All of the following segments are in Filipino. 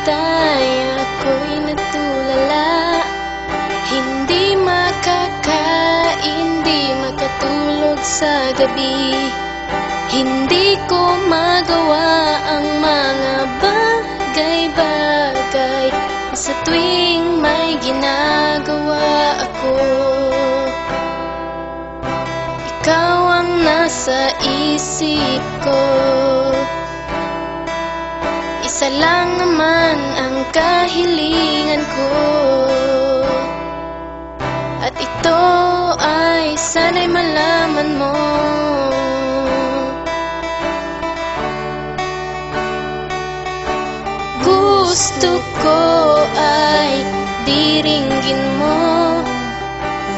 ika'y ako'y natulala. Hindi makakain, di makatulog sa gabi. Hindi ko magawa ang mga bagay-bagay sa tuwing may ginagawa ako. Ikaw ang nasa isip ko. Isa lang naman ang kahilingan ko, at ito ay sana'y malaman mo. Gusto ko ay diringgin mo,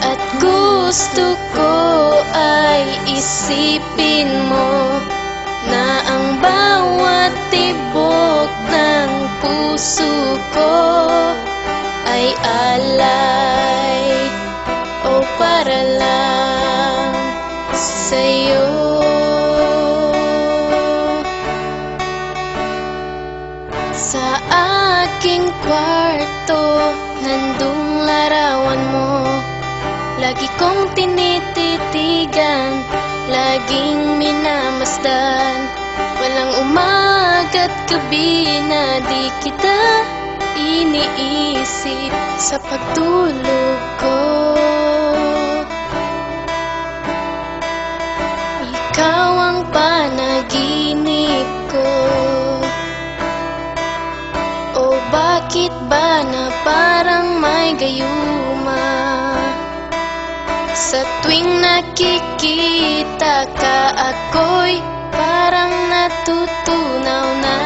at gusto ko ay isipin mo na ang bawat tibok ng puso ko ay alay o para lang sa'yo. Sa aking kwarto, nandung larawan mo. Lagi kong tinititigan, laging minamasdan. Walang umaga't gabi na di kita iniisip sa pagtulog ko. Ikaw ang panaginip ko. O bakit ba na parang may gayuma sa tuwing nakikita ka, ako'y parang natutunaw na.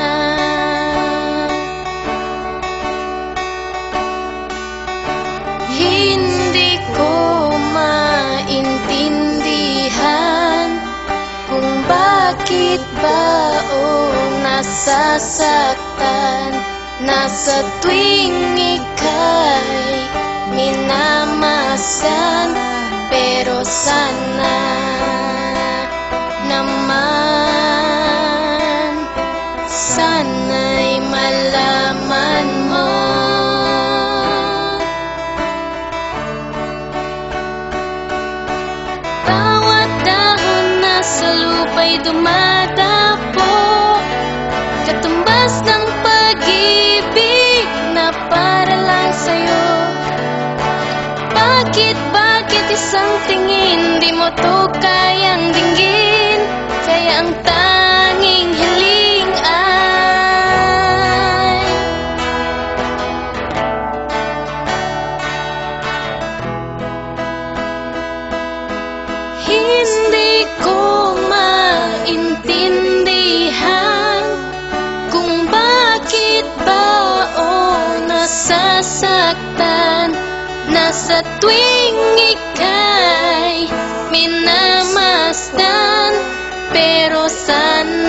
Hindi ko maintindihan kung bakit ba nasasaktan na sa tuwing ika'y minamasan. Pero sana naman, sana'y malaman mo. Bawat dahon na sa lupa'y dumadapo, katumbas ng pag-ibig na para lang sa'yo. Bakit isang tingin di mo to kayang dinggin? Kaya ang tanging hiling ay hindi ko maintindihan kung bakit ba nasasaktan na sa tuwing ika'y minamasdan. Pero sana